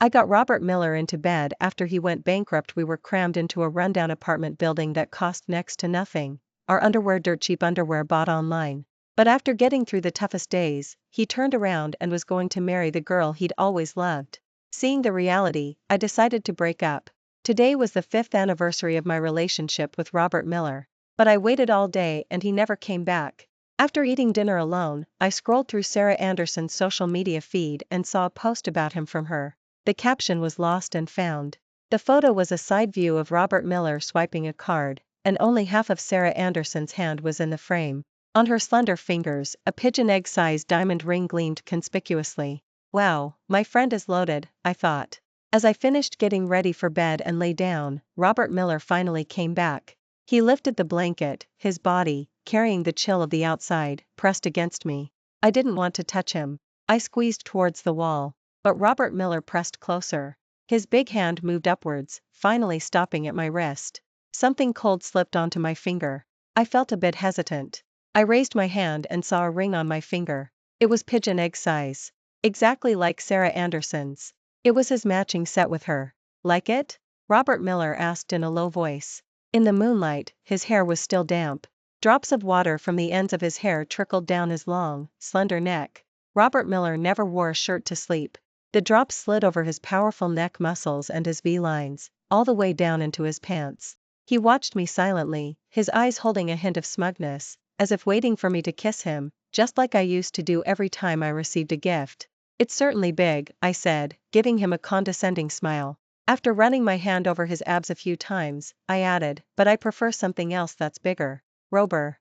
I got Robert Miller into bed after he went bankrupt. We were crammed into a rundown apartment building that cost next to nothing. Our underwear, dirt cheap underwear bought online. But after getting through the toughest days, he turned around and was going to marry the girl he'd always loved. Seeing the reality, I decided to break up. Today was the 5th anniversary of my relationship with Robert Miller. But I waited all day and he never came back. After eating dinner alone, I scrolled through Sarah Anderson's social media feed and saw a post about him from her. The caption was "Lost and Found." The photo was a side view of Robert Miller swiping a card, and only half of Sarah Anderson's hand was in the frame. On her slender fingers, a pigeon egg-sized diamond ring gleamed conspicuously. Wow, my friend is loaded, I thought. As I finished getting ready for bed and lay down, Robert Miller finally came back. He lifted the blanket, his body, carrying the chill of the outside, pressed against me. I didn't want to touch him. I squeezed towards the wall. But Robert Miller pressed closer. His big hand moved upwards, finally stopping at my wrist. Something cold slipped onto my finger. I felt a bit hesitant. I raised my hand and saw a ring on my finger. It was pigeon egg size. Exactly like Sarah Anderson's. It was his matching set with her. Like it? Robert Miller asked in a low voice. In the moonlight, his hair was still damp. Drops of water from the ends of his hair trickled down his long, slender neck. Robert Miller never wore a shirt to sleep. The drops slid over his powerful neck muscles and his V-lines, all the way down into his pants. He watched me silently, his eyes holding a hint of smugness, as if waiting for me to kiss him, just like I used to do every time I received a gift. It's certainly big, I said, giving him a condescending smile. After running my hand over his abs a few times, I added, but I prefer something else that's bigger. Robert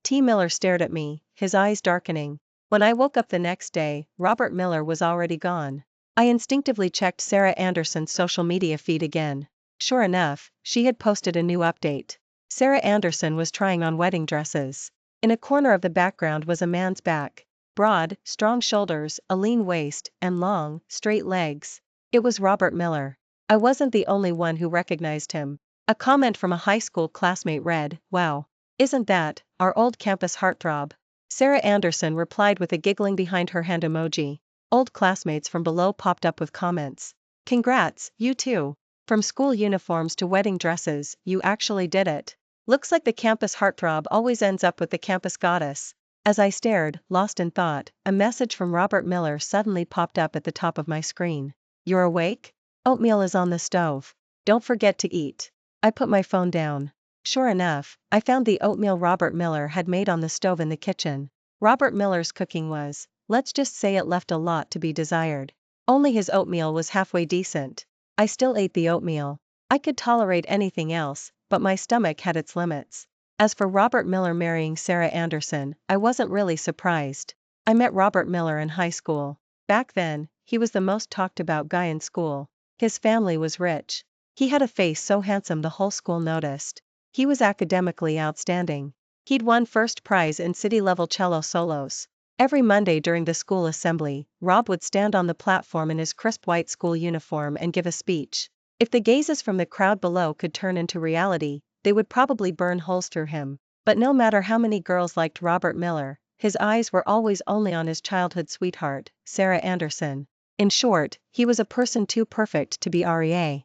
T. Miller stared at me, his eyes darkening. When I woke up the next day, Robert Miller was already gone. I instinctively checked Sarah Anderson's social media feed again. Sure enough, she had posted a new update. Sarah Anderson was trying on wedding dresses. In a corner of the background was a man's back. Broad, strong shoulders, a lean waist, and long, straight legs. It was Robert Miller. I wasn't the only one who recognized him. A comment from a high school classmate read, "Wow. Isn't that our old campus heartthrob?" Sarah Anderson replied with a giggling behind her hand emoji. Old classmates from below popped up with comments. "Congrats, you too. From school uniforms to wedding dresses, you actually did it. Looks like the campus heartthrob always ends up with the campus goddess." As I stared, lost in thought, a message from Robert Miller suddenly popped up at the top of my screen. "You're awake? Oatmeal is on the stove. Don't forget to eat." I put my phone down. Sure enough, I found the oatmeal Robert Miller had made on the stove in the kitchen. Robert Miller's cooking was, let's just say it left a lot to be desired. Only his oatmeal was halfway decent. I still ate the oatmeal. I could tolerate anything else, but my stomach had its limits. As for Robert Miller marrying Sarah Anderson, I wasn't really surprised. I met Robert Miller in high school. Back then, he was the most talked about guy in school. His family was rich. He had a face so handsome the whole school noticed. He was academically outstanding. He'd won first prize in city-level cello solos. Every Monday during the school assembly, Rob would stand on the platform in his crisp white school uniform and give a speech. If the gazes from the crowd below could turn into reality, they would probably burn holes through him. But no matter how many girls liked Robert Miller, his eyes were always only on his childhood sweetheart, Sarah Anderson. In short, he was a person too perfect to be real.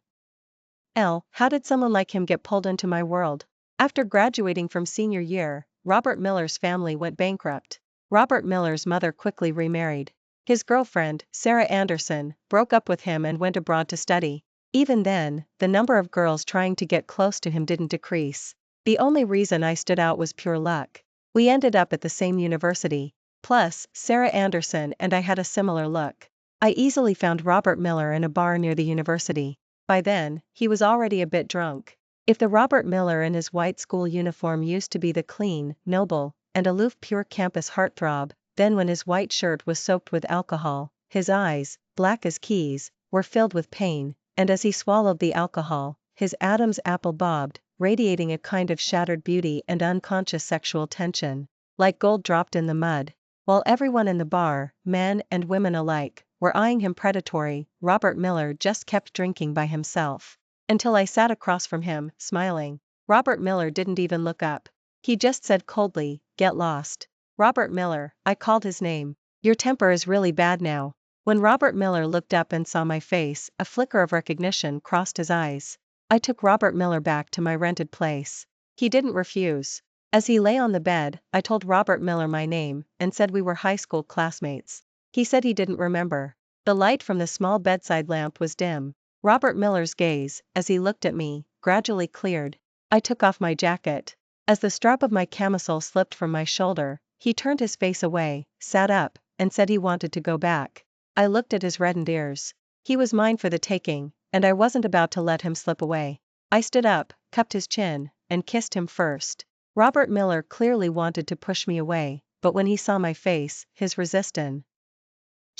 How did someone like him get pulled into my world? After graduating from senior year, Robert Miller's family went bankrupt. Robert Miller's mother quickly remarried. His girlfriend, Sarah Anderson, broke up with him and went abroad to study. Even then, the number of girls trying to get close to him didn't decrease. The only reason I stood out was pure luck. We ended up at the same university. Plus, Sarah Anderson and I had a similar look. I easily found Robert Miller in a bar near the university. By then, he was already a bit drunk. If the Robert Miller in his white school uniform used to be the clean, noble, and aloof pure campus heartthrob, then when his white shirt was soaked with alcohol, his eyes, black as keys, were filled with pain, and as he swallowed the alcohol, his Adam's apple bobbed, radiating a kind of shattered beauty and unconscious sexual tension, like gold dropped in the mud. While everyone in the bar, men and women alike, were eyeing him predatory, Robert Miller just kept drinking by himself. Until I sat across from him, smiling. Robert Miller didn't even look up. He just said coldly, "Get lost." "Robert Miller," I called his name. "Your temper is really bad now. When Robert Miller looked up and saw my face, a flicker of recognition crossed his eyes. I took Robert Miller back to my rented place. He didn't refuse. As he lay on the bed, I told Robert Miller my name and said we were high school classmates. He said he didn't remember. The light from the small bedside lamp was dim. Robert Miller's gaze, as he looked at me, gradually cleared. I took off my jacket. As the strap of my camisole slipped from my shoulder, he turned his face away, sat up, and said he wanted to go back. I looked at his reddened ears. He was mine for the taking, and I wasn't about to let him slip away. I stood up, cupped his chin, and kissed him first. Robert Miller clearly wanted to push me away, but when he saw my face, his resistance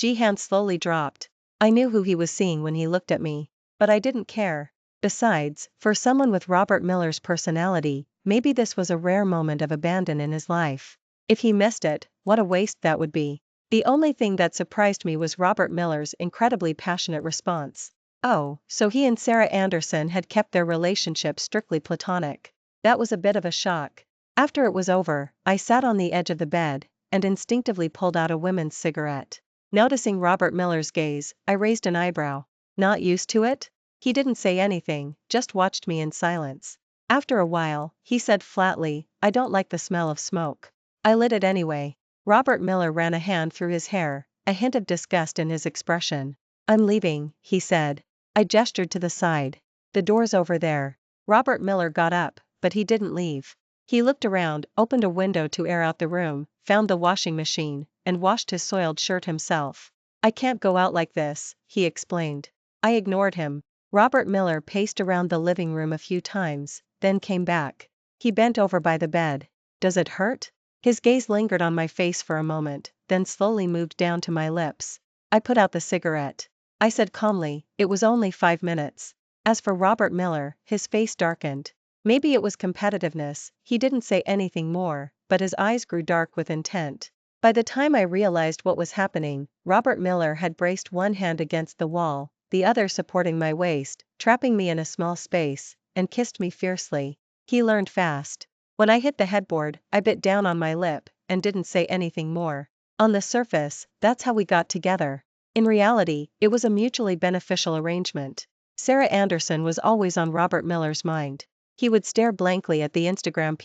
hand slowly dropped. I knew who he was seeing when he looked at me, but I didn't care. Besides, for someone with Robert Miller's personality, maybe this was a rare moment of abandon in his life. If he missed it, what a waste that would be. The only thing that surprised me was Robert Miller's incredibly passionate response. Oh, so he and Sarah Anderson had kept their relationship strictly platonic. That was a bit of a shock. After it was over, I sat on the edge of the bed, and instinctively pulled out a woman's cigarette. Noticing Robert Miller's gaze, I raised an eyebrow. Not used to it? He didn't say anything, just watched me in silence. After a while, he said flatly, "I don't like the smell of smoke." I lit it anyway. Robert Miller ran a hand through his hair, a hint of disgust in his expression. "I'm leaving," he said. I gestured to the side. "The door's over there." Robert Miller got up, but he didn't leave. He looked around, opened a window to air out the room, found the washing machine, and washed his soiled shirt himself. "I can't go out like this," he explained. I ignored him. Robert Miller paced around the living room a few times, then came back. He bent over by the bed. "Does it hurt?" His gaze lingered on my face for a moment, then slowly moved down to my lips. I put out the cigarette. I said calmly, "It was only 5 minutes." As for Robert Miller, his face darkened. Maybe it was competitiveness, he didn't say anything more, but his eyes grew dark with intent. By the time I realized what was happening, Robert Miller had braced one hand against the wall, the other supporting my waist, trapping me in a small space, and kissed me fiercely. He learned fast. When I hit the headboard, I bit down on my lip, and didn't say anything more. On the surface, that's how we got together. In reality, it was a mutually beneficial arrangement. Sarah Anderson was always on Robert Miller's mind. He would stare blankly at the Instagram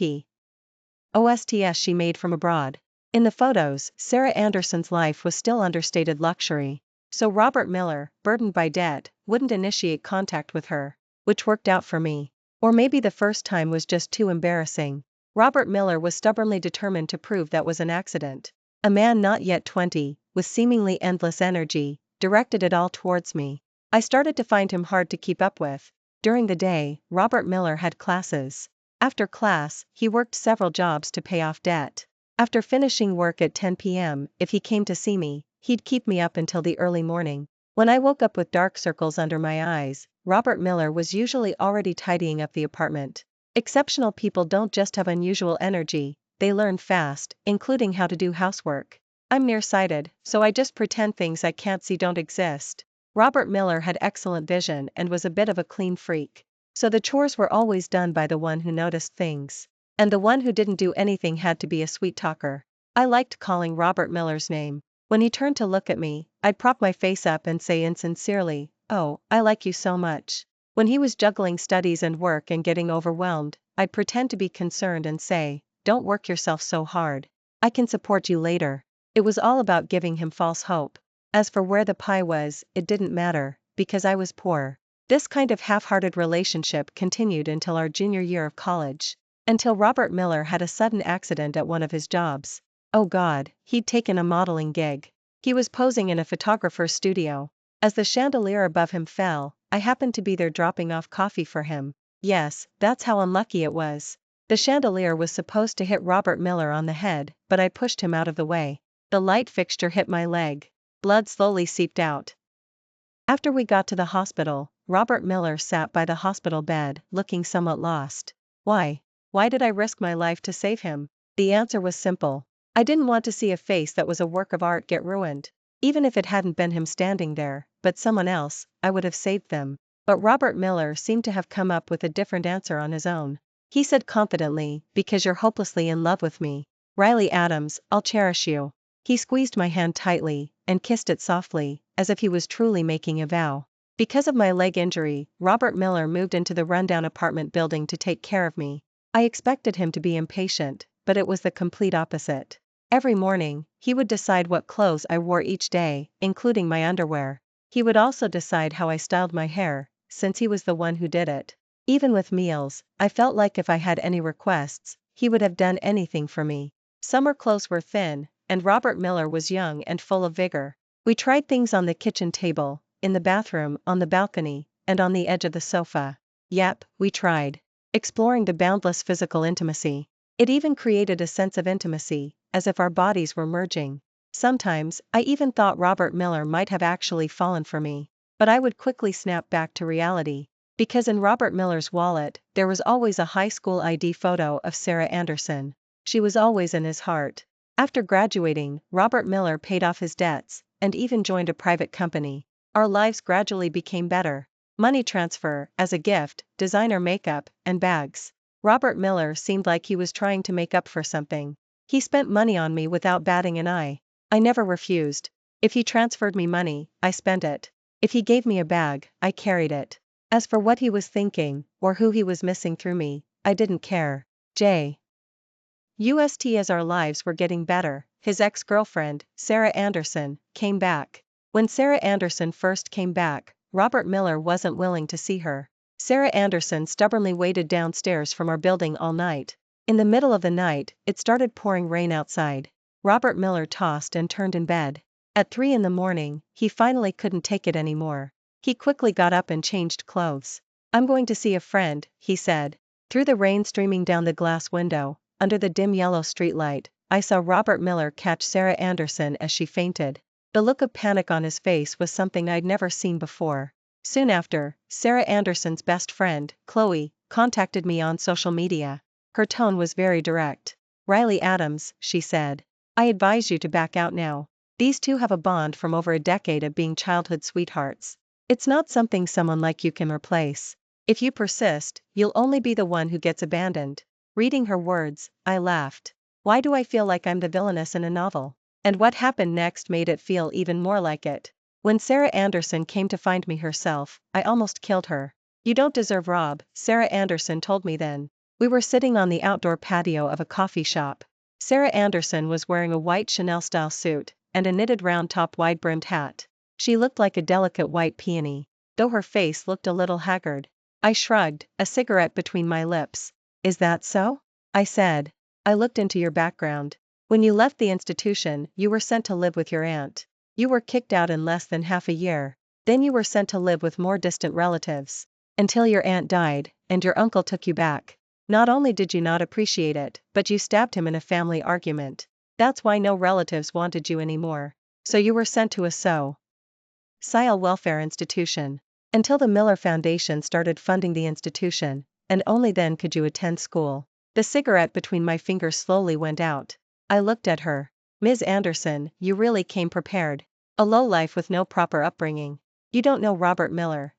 posts she made from abroad. In the photos, Sarah Anderson's life was still understated luxury. So Robert Miller, burdened by debt, wouldn't initiate contact with her. Which worked out for me. Or maybe the first time was just too embarrassing. Robert Miller was stubbornly determined to prove that was an accident. A man not yet 20, with seemingly endless energy, directed it all towards me. I started to find him hard to keep up with. During the day, Robert Miller had classes. After class, he worked several jobs to pay off debt. After finishing work at 10 p.m., if he came to see me, he'd keep me up until the early morning. When I woke up with dark circles under my eyes, Robert Miller was usually already tidying up the apartment. Exceptional people don't just have unusual energy, they learn fast, including how to do housework. I'm nearsighted, so I just pretend things I can't see don't exist. Robert Miller had excellent vision and was a bit of a clean freak. So the chores were always done by the one who noticed things. And the one who didn't do anything had to be a sweet talker. I liked calling Robert Miller's name. When he turned to look at me, I'd prop my face up and say insincerely, "Oh, I like you so much." When he was juggling studies and work and getting overwhelmed, I'd pretend to be concerned and say, "Don't work yourself so hard. I can support you later." It was all about giving him false hope. As for where the pie was, it didn't matter, because I was poor. This kind of half-hearted relationship continued until our junior year of college. Until Robert Miller had a sudden accident at one of his jobs. Oh God, he'd taken a modeling gig. He was posing in a photographer's studio. As the chandelier above him fell, I happened to be there dropping off coffee for him. Yes, that's how unlucky it was. The chandelier was supposed to hit Robert Miller on the head, but I pushed him out of the way. The light fixture hit my leg. Blood slowly seeped out. After we got to the hospital, Robert Miller sat by the hospital bed, looking somewhat lost. Why? Why did I risk my life to save him? The answer was simple. I didn't want to see a face that was a work of art get ruined. Even if it hadn't been him standing there, but someone else, I would have saved them. But Robert Miller seemed to have come up with a different answer on his own. He said confidently, "Because you're hopelessly in love with me. Riley Adams, I'll cherish you." He squeezed my hand tightly, and kissed it softly, as if he was truly making a vow. Because of my leg injury, Robert Miller moved into the rundown apartment building to take care of me. I expected him to be impatient, but it was the complete opposite. Every morning, he would decide what clothes I wore each day, including my underwear. He would also decide how I styled my hair, since he was the one who did it. Even with meals, I felt like if I had any requests, he would have done anything for me. Summer clothes were thin, and Robert Miller was young and full of vigor. We tried things on the kitchen table, in the bathroom, on the balcony, and on the edge of the sofa. Yep, we tried. Exploring the boundless physical intimacy. It even created a sense of intimacy, as if our bodies were merging. Sometimes, I even thought Robert Miller might have actually fallen for me. But I would quickly snap back to reality. Because in Robert Miller's wallet, there was always a high school ID photo of Sarah Anderson. She was always in his heart. After graduating, Robert Miller paid off his debts, and even joined a private company. Our lives gradually became better. Money transfer, as a gift, designer makeup, and bags. Robert Miller seemed like he was trying to make up for something. He spent money on me without batting an eye. I never refused. If he transferred me money, I spent it. If he gave me a bag, I carried it. As for what he was thinking, or who he was missing through me, I didn't care. As our lives were getting better, his ex-girlfriend, Sarah Anderson, came back. When Sarah Anderson first came back, Robert Miller wasn't willing to see her. Sarah Anderson stubbornly waited downstairs from our building all night. In the middle of the night, it started pouring rain outside. Robert Miller tossed and turned in bed. At 3 a.m, he finally couldn't take it anymore. He quickly got up and changed clothes. "I'm going to see a friend," he said. Through the rain streaming down the glass window, under the dim yellow streetlight, I saw Robert Miller catch Sarah Anderson as she fainted. The look of panic on his face was something I'd never seen before. Soon after, Sarah Anderson's best friend, Chloe, contacted me on social media. Her tone was very direct. "Riley Adams," she said. "I advise you to back out now. These two have a bond from over a decade of being childhood sweethearts. It's not something someone like you can replace. If you persist, you'll only be the one who gets abandoned." Reading her words, I laughed. Why do I feel like I'm the villainess in a novel? And what happened next made it feel even more like it. When Sarah Anderson came to find me herself, I almost killed her. "You don't deserve Rob," Sarah Anderson told me then. We were sitting on the outdoor patio of a coffee shop. Sarah Anderson was wearing a white Chanel-style suit, and a knitted round-top wide-brimmed hat. She looked like a delicate white peony, though her face looked a little haggard. I shrugged, a cigarette between my lips. "Is that so?" I said. "I looked into your background. When you left the institution, you were sent to live with your aunt. You were kicked out in less than half a year. Then you were sent to live with more distant relatives. Until your aunt died, and your uncle took you back. Not only did you not appreciate it, but you stabbed him in a family argument. That's why no relatives wanted you anymore. So you were sent to a Sile welfare institution. Until the Miller Foundation started funding the institution, and only then could you attend school." The cigarette between my fingers slowly went out. I looked at her. "Ms. Anderson, you really came prepared. A lowlife with no proper upbringing. You don't know Robert Miller,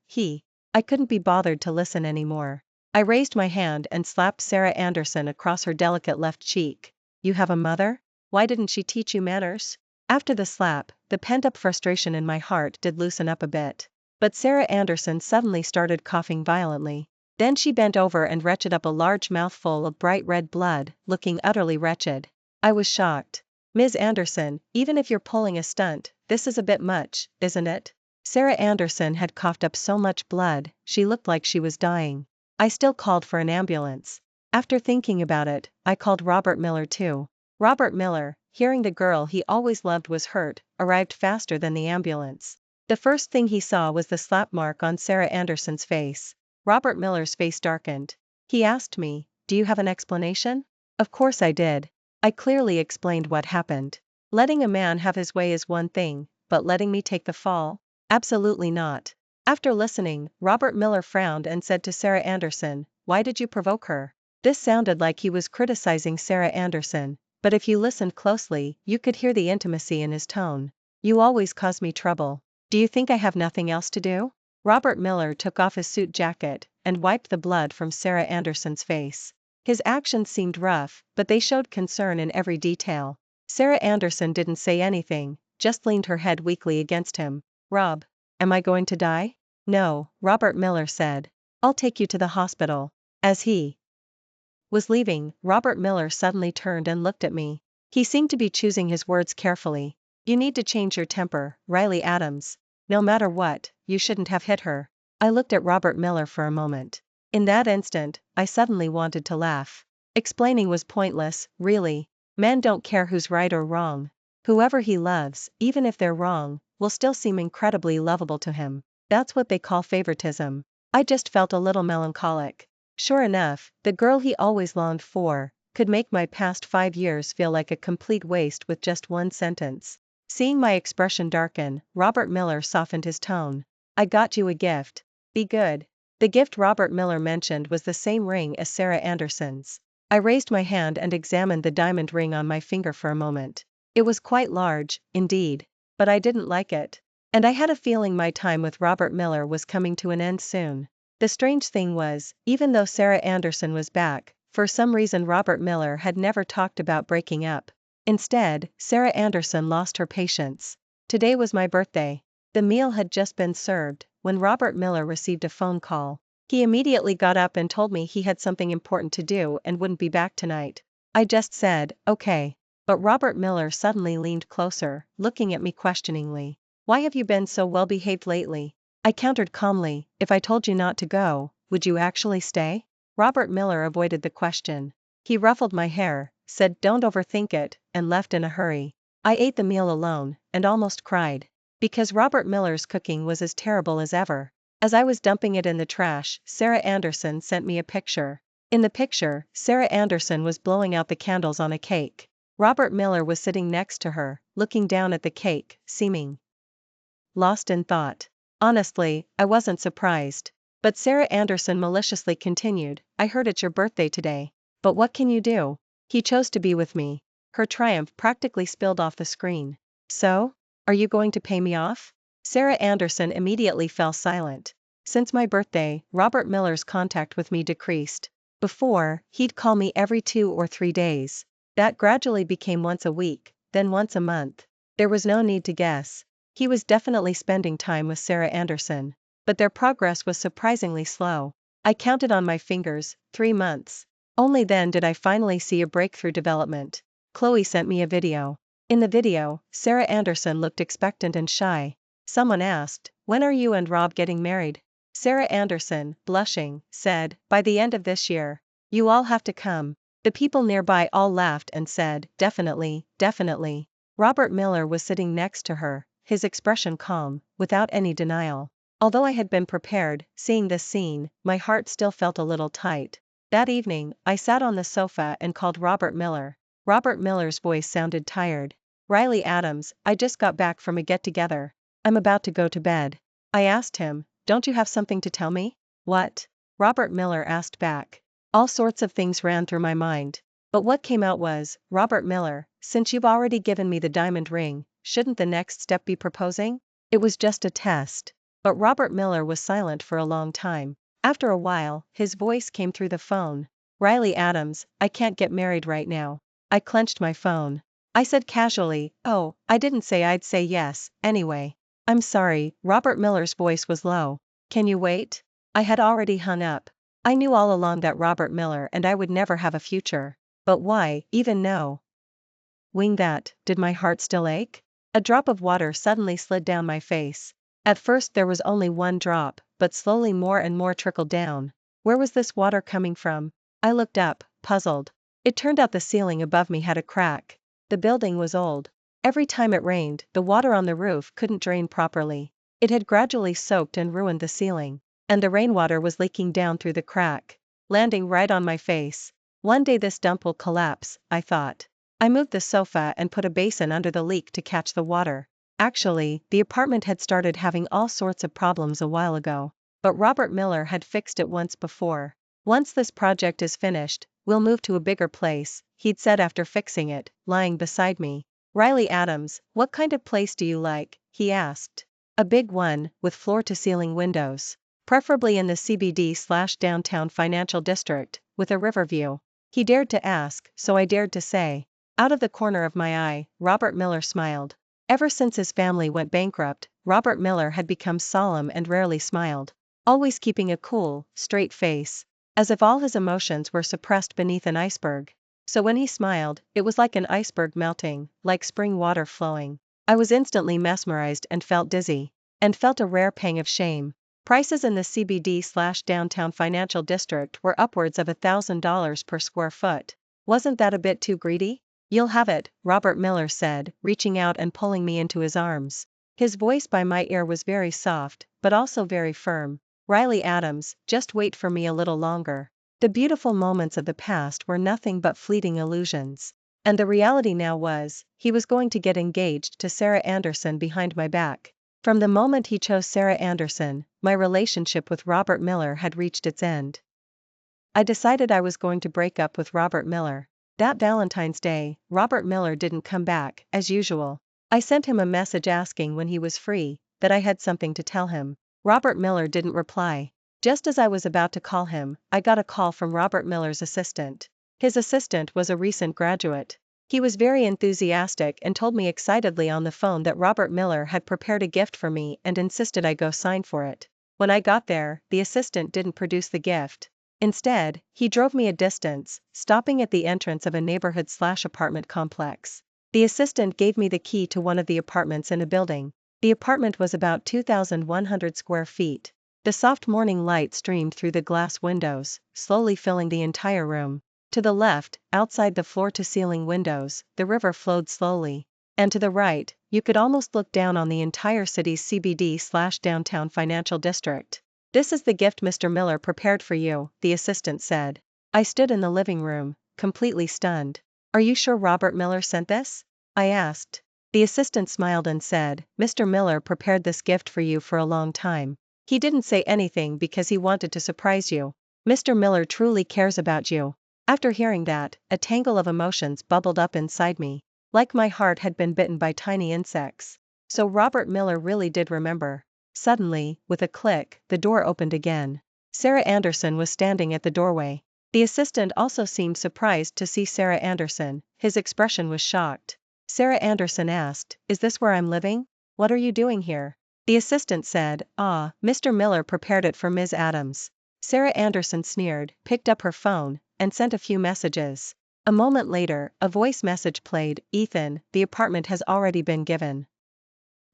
I couldn't be bothered to listen anymore. I raised my hand and slapped Sarah Anderson across her delicate left cheek. "You have a mother? Why didn't she teach you manners?" After the slap, the pent-up frustration in my heart did loosen up a bit. But Sarah Anderson suddenly started coughing violently. Then she bent over and retched up a large mouthful of bright red blood, looking utterly wretched. I was shocked. "Ms. Anderson, even if you're pulling a stunt, this is a bit much, isn't it?" Sarah Anderson had coughed up so much blood, she looked like she was dying. I still called for an ambulance. After thinking about it, I called Robert Miller too. Robert Miller, hearing the girl he always loved was hurt, arrived faster than the ambulance. The first thing he saw was the slap mark on Sarah Anderson's face. Robert Miller's face darkened. He asked me, "Do you have an explanation?" Of course I did. I clearly explained what happened. Letting a man have his way is one thing, but letting me take the fall? Absolutely not. After listening, Robert Miller frowned and said to Sarah Anderson, "Why did you provoke her?" This sounded like he was criticizing Sarah Anderson, but if you listened closely, you could hear the intimacy in his tone. "You always cause me trouble. Do you think I have nothing else to do?" Robert Miller took off his suit jacket and wiped the blood from Sarah Anderson's face. His actions seemed rough, but they showed concern in every detail. Sarah Anderson didn't say anything, just leaned her head weakly against him. Rob, am I going to die? No, Robert Miller said. I'll take you to the hospital. As he was leaving, Robert Miller suddenly turned and looked at me. He seemed to be choosing his words carefully. You need to change your temper, Riley Adams. No matter what, you shouldn't have hit her. I looked at Robert Miller for a moment. In that instant, I suddenly wanted to laugh. Explaining was pointless, really. Men don't care who's right or wrong. Whoever he loves, even if they're wrong, will still seem incredibly lovable to him. That's what they call favoritism. I just felt a little melancholic. Sure enough, the girl he always longed for could make my past 5 years feel like a complete waste with just one sentence. Seeing my expression darken, Robert Miller softened his tone. I got you a gift. Be good. The gift Robert Miller mentioned was the same ring as Sarah Anderson's. I raised my hand and examined the diamond ring on my finger for a moment. It was quite large, indeed. But I didn't like it. And I had a feeling my time with Robert Miller was coming to an end soon. The strange thing was, even though Sarah Anderson was back, for some reason Robert Miller had never talked about breaking up. Instead, Sarah Anderson lost her patience. Today was my birthday. The meal had just been served when Robert Miller received a phone call. He immediately got up and told me he had something important to do and wouldn't be back tonight. I just said, okay. But Robert Miller suddenly leaned closer, looking at me questioningly. Why have you been so well behaved lately? I countered calmly, if I told you not to go, would you actually stay? Robert Miller avoided the question. He ruffled my hair, said don't overthink it, and left in a hurry. I ate the meal alone, and almost cried. Because Robert Miller's cooking was as terrible as ever. As I was dumping it in the trash, Sarah Anderson sent me a picture. In the picture, Sarah Anderson was blowing out the candles on a cake. Robert Miller was sitting next to her, looking down at the cake, seeming lost in thought. Honestly, I wasn't surprised. But Sarah Anderson maliciously continued, I heard it's your birthday today. But what can you do? He chose to be with me. Her triumph practically spilled off the screen. So? Are you going to pay me off? Sarah Anderson immediately fell silent. Since my birthday, Robert Miller's contact with me decreased. Before, he'd call me every 2 or 3 days. That gradually became once a week, then once a month. There was no need to guess. He was definitely spending time with Sarah Anderson. But their progress was surprisingly slow. I counted on my fingers, 3 months. Only then did I finally see a breakthrough development. Chloe sent me a video. In the video, Sarah Anderson looked expectant and shy. Someone asked, when are you and Rob getting married? Sarah Anderson, blushing, said, by the end of this year. You all have to come. The people nearby all laughed and said, definitely, definitely. Robert Miller was sitting next to her, his expression calm, without any denial. Although I had been prepared, seeing this scene, my heart still felt a little tight. That evening, I sat on the sofa and called Robert Miller. Robert Miller's voice sounded tired. Riley Adams, I just got back from a get-together. I'm about to go to bed. I asked him, don't you have something to tell me? What? Robert Miller asked back. All sorts of things ran through my mind. But what came out was, Robert Miller, since you've already given me the diamond ring, shouldn't the next step be proposing? It was just a test. But Robert Miller was silent for a long time. After a while, his voice came through the phone. Riley Adams, I can't get married right now. I clenched my phone. I said casually, oh, I didn't say I'd say yes, anyway. I'm sorry, Robert Miller's voice was low. Can you wait? I had already hung up. I knew all along that Robert Miller and I would never have a future. But why, even know? Wing that, did my heart still ache? A drop of water suddenly slid down my face. At first there was only one drop, but slowly more and more trickled down. Where was this water coming from? I looked up, puzzled. It turned out the ceiling above me had a crack. The building was old. Every time it rained, the water on the roof couldn't drain properly. It had gradually soaked and ruined the ceiling. And the rainwater was leaking down through the crack, landing right on my face. One day this dump will collapse, I thought. I moved the sofa and put a basin under the leak to catch the water. Actually, the apartment had started having all sorts of problems a while ago. But Robert Miller had fixed it once before. Once this project is finished, we'll move to a bigger place, he'd said after fixing it, lying beside me. Riley Adams, what kind of place do you like? He asked. A big one, with floor-to-ceiling windows. Preferably in the CBD/downtown financial district, with a river view. He dared to ask, so I dared to say. Out of the corner of my eye, Robert Miller smiled. Ever since his family went bankrupt, Robert Miller had become solemn and rarely smiled, always keeping a cool, straight face, as if all his emotions were suppressed beneath an iceberg. So when he smiled, it was like an iceberg melting, like spring water flowing. I was instantly mesmerized and felt dizzy, and felt a rare pang of shame. Prices in the CBD/downtown financial district were upwards of $1,000 per square foot. Wasn't that a bit too greedy? You'll have it, Robert Miller said, reaching out and pulling me into his arms. His voice by my ear was very soft, but also very firm. Riley Adams, just wait for me a little longer. The beautiful moments of the past were nothing but fleeting illusions. And the reality now was, he was going to get engaged to Sarah Anderson behind my back. From the moment he chose Sarah Anderson, my relationship with Robert Miller had reached its end. I decided I was going to break up with Robert Miller. That Valentine's Day, Robert Miller didn't come back, as usual. I sent him a message asking when he was free, that I had something to tell him. Robert Miller didn't reply. Just as I was about to call him, I got a call from Robert Miller's assistant. His assistant was a recent graduate. He was very enthusiastic and told me excitedly on the phone that Robert Miller had prepared a gift for me and insisted I go sign for it. When I got there, the assistant didn't produce the gift. Instead, he drove me a distance, stopping at the entrance of a neighborhood/apartment complex. The assistant gave me the key to one of the apartments in a building. The apartment was about 2,100 square feet. The soft morning light streamed through the glass windows, slowly filling the entire room. To the left, outside the floor-to-ceiling windows, the river flowed slowly. And to the right, you could almost look down on the entire city's CBD/downtown financial district. This is the gift Mr. Miller prepared for you, the assistant said. I stood in the living room, completely stunned. Are you sure Robert Miller sent this? I asked. The assistant smiled and said, Mr. Miller prepared this gift for you for a long time. He didn't say anything because he wanted to surprise you. Mr. Miller truly cares about you. After hearing that, a tangle of emotions bubbled up inside me, like my heart had been bitten by tiny insects. So Robert Miller really did remember. Suddenly, with a click, the door opened again. Sarah Anderson was standing at the doorway. The assistant also seemed surprised to see Sarah Anderson. His expression was shocked. Sarah Anderson asked, Is this where I'm living? What are you doing here? The assistant said, Mr. Miller prepared it for Ms. Adams. Sarah Anderson sneered, picked up her phone, and sent a few messages. A moment later, a voice message played, Ethan, the apartment has already been given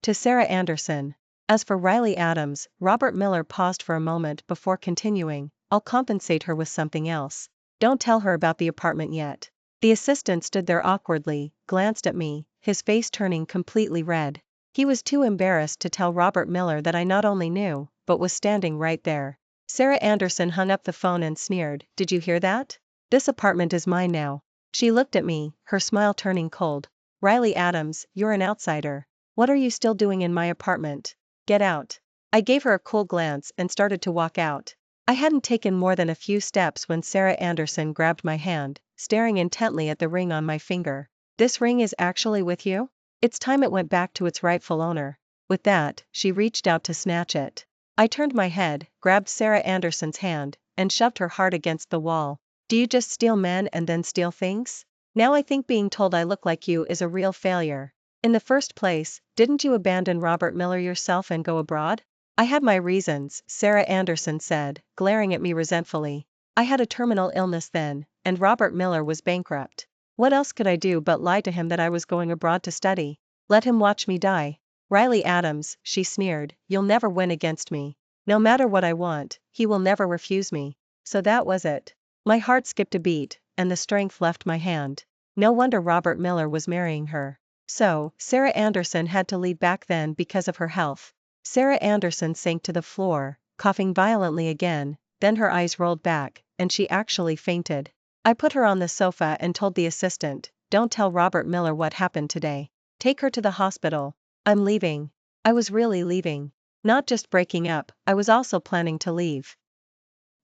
to Sarah Anderson. As for Riley Adams, Robert Miller paused for a moment before continuing, I'll compensate her with something else. Don't tell her about the apartment yet. The assistant stood there awkwardly, glanced at me, his face turning completely red. He was too embarrassed to tell Robert Miller that I not only knew, but was standing right there. Sarah Anderson hung up the phone and sneered, Did you hear that? This apartment is mine now. She looked at me, her smile turning cold. Riley Adams, you're an outsider. What are you still doing in my apartment? Get out. I gave her a cool glance and started to walk out. I hadn't taken more than a few steps when Sarah Anderson grabbed my hand, staring intently at the ring on my finger. This ring is actually with you? It's time it went back to its rightful owner. With that, she reached out to snatch it. I turned my head, grabbed Sarah Anderson's hand, and shoved her hard against the wall. Do you just steal men and then steal things? Now I think being told I look like you is a real failure. In the first place, didn't you abandon Robert Miller yourself and go abroad? I had my reasons, Sarah Anderson said, glaring at me resentfully. I had a terminal illness then, and Robert Miller was bankrupt. What else could I do but lie to him that I was going abroad to study? Let him watch me die. Riley Adams, she sneered, you'll never win against me. No matter what I want, he will never refuse me. So that was it. My heart skipped a beat, and the strength left my hand. No wonder Robert Miller was marrying her. So, Sarah Anderson had to leave back then because of her health. Sarah Anderson sank to the floor, coughing violently again, then her eyes rolled back, and she actually fainted. I put her on the sofa and told the assistant, Don't tell Robert Miller what happened today. Take her to the hospital. I'm leaving. I was really leaving. Not just breaking up, I was also planning to leave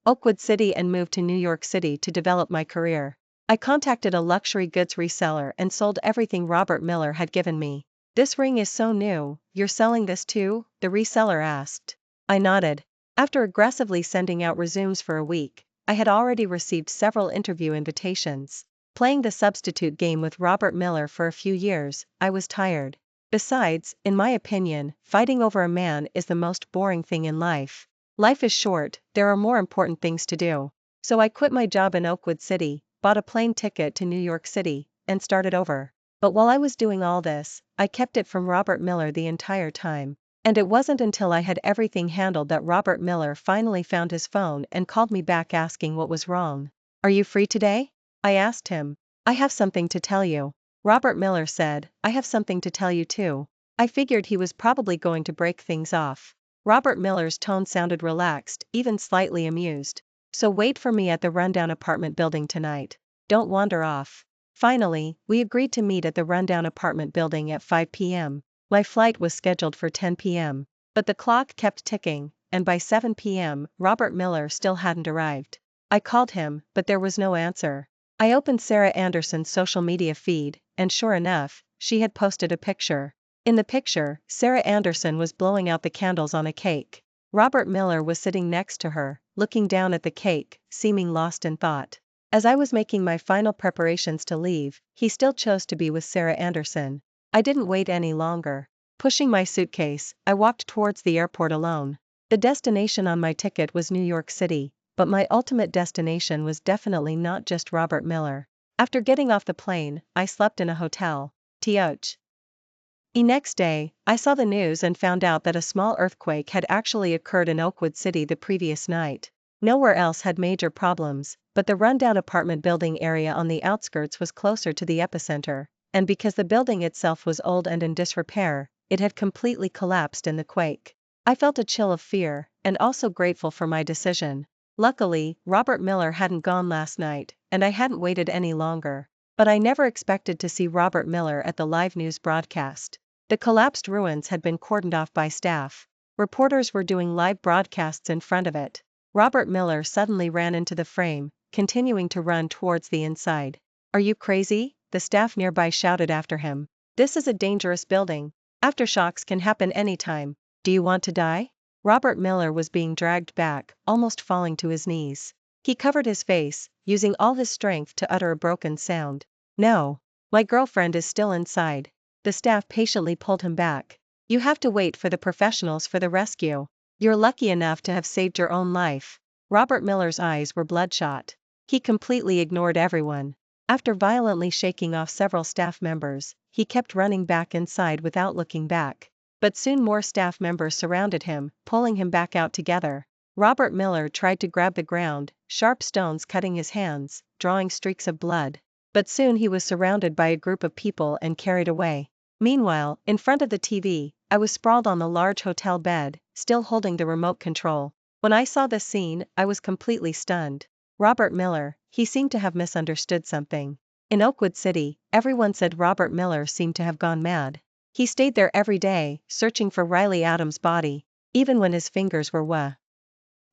Oakwood City and move to New York City to develop my career. I contacted a luxury goods reseller and sold everything Robert Miller had given me. This ring is so new, you're selling this too? The reseller asked. I nodded. After aggressively sending out resumes for a week, I had already received several interview invitations. Playing the substitute game with Robert Miller for a few years, I was tired. Besides, in my opinion, fighting over a man is the most boring thing in life. Life is short, there are more important things to do. So I quit my job in Oakwood City, bought a plane ticket to New York City, and started over. But while I was doing all this, I kept it from Robert Miller the entire time. And it wasn't until I had everything handled that Robert Miller finally found his phone and called me back asking what was wrong. "Are you free today?" I asked him. "I have something to tell you." Robert Miller said, "I have something to tell you too." I figured he was probably going to break things off. Robert Miller's tone sounded relaxed, even slightly amused. "So wait for me at the rundown apartment building tonight. Don't wander off." Finally, we agreed to meet at the rundown apartment building at 5 p.m. My flight was scheduled for 10 p.m. But the clock kept ticking, and by 7 p.m., Robert Miller still hadn't arrived. I called him, but there was no answer. I opened Sarah Anderson's social media feed, and sure enough, she had posted a picture. In the picture, Sarah Anderson was blowing out the candles on a cake. Robert Miller was sitting next to her, looking down at the cake, seeming lost in thought. As I was making my final preparations to leave, he still chose to be with Sarah Anderson. I didn't wait any longer. Pushing my suitcase, I walked towards the airport alone. The destination on my ticket was New York City, but my ultimate destination was definitely not just Robert Miller. After getting off the plane, I slept in a hotel. The next day, I saw the news and found out that a small earthquake had actually occurred in Oakwood City the previous night. Nowhere else had major problems, but the rundown apartment building area on the outskirts was closer to the epicenter, and because the building itself was old and in disrepair, it had completely collapsed in the quake. I felt a chill of fear, and also grateful for my decision. Luckily, Robert Miller hadn't gone last night, and I hadn't waited any longer. But I never expected to see Robert Miller at the live news broadcast. The collapsed ruins had been cordoned off by staff. Reporters were doing live broadcasts in front of it. Robert Miller suddenly ran into the frame, continuing to run towards the inside. "Are you crazy?" the staff nearby shouted after him. "This is a dangerous building. Aftershocks can happen anytime. Do you want to die?" Robert Miller was being dragged back, almost falling to his knees. He covered his face, using all his strength to utter a broken sound. "No. My girlfriend is still inside." The staff patiently pulled him back. "You have to wait for the professionals for the rescue. You're lucky enough to have saved your own life." Robert Miller's eyes were bloodshot. He completely ignored everyone. After violently shaking off several staff members, he kept running back inside without looking back. But soon more staff members surrounded him, pulling him back out together. Robert Miller tried to grab the ground, sharp stones cutting his hands, drawing streaks of blood. But soon he was surrounded by a group of people and carried away. Meanwhile, in front of the TV, I was sprawled on the large hotel bed, still holding the remote control. When I saw this scene, I was completely stunned. Robert Miller, he seemed to have misunderstood something. In Oakwood City, everyone said Robert Miller seemed to have gone mad. He stayed there every day, searching for Riley Adams' body, even when his fingers were raw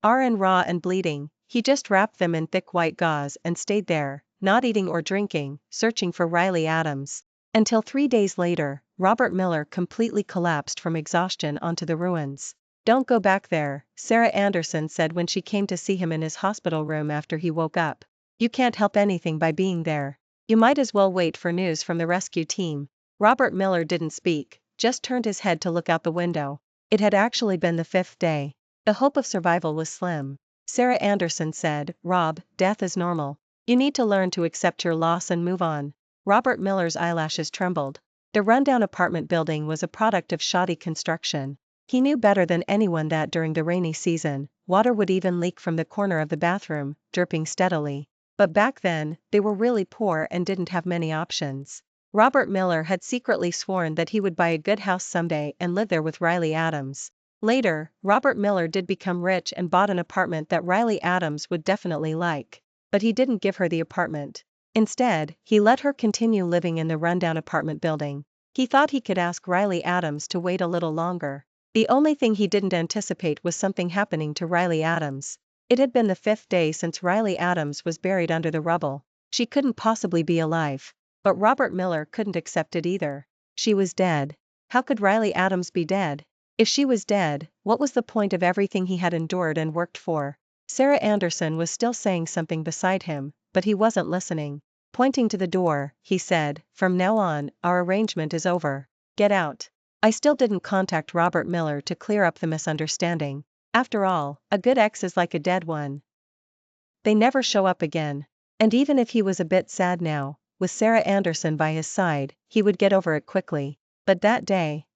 and bleeding. He just wrapped them in thick white gauze and stayed there, not eating or drinking, searching for Riley Adams. Until 3 days later, Robert Miller completely collapsed from exhaustion onto the ruins. "Don't go back there," Sarah Anderson said when she came to see him in his hospital room after he woke up. "You can't help anything by being there. You might as well wait for news from the rescue team." Robert Miller didn't speak, just turned his head to look out the window. It had actually been the 5th day. The hope of survival was slim. Sarah Anderson said, "Rob, death is normal. You need to learn to accept your loss and move on." Robert Miller's eyelashes trembled. The rundown apartment building was a product of shoddy construction. He knew better than anyone that during the rainy season, water would even leak from the corner of the bathroom, dripping steadily. But back then, they were really poor and didn't have many options. Robert Miller had secretly sworn that he would buy a good house someday and live there with Riley Adams. Later, Robert Miller did become rich and bought an apartment that Riley Adams would definitely like. But he didn't give her the apartment. Instead, he let her continue living in the rundown apartment building. He thought he could ask Riley Adams to wait a little longer. The only thing he didn't anticipate was something happening to Riley Adams. It had been the 5th day since Riley Adams was buried under the rubble. She couldn't possibly be alive. But Robert Miller couldn't accept it either. She was dead. How could Riley Adams be dead? If she was dead, what was the point of everything he had endured and worked for? Sarah Anderson was still saying something beside him, but he wasn't listening. Pointing to the door, he said, "From now on, our arrangement is over. Get out. I still didn't contact Robert Miller to clear up the misunderstanding. After all, a good ex is like a dead one. They never show up again. And even if he was a bit sad now, with Sarah Anderson by his side, he would get over it quickly. But that day,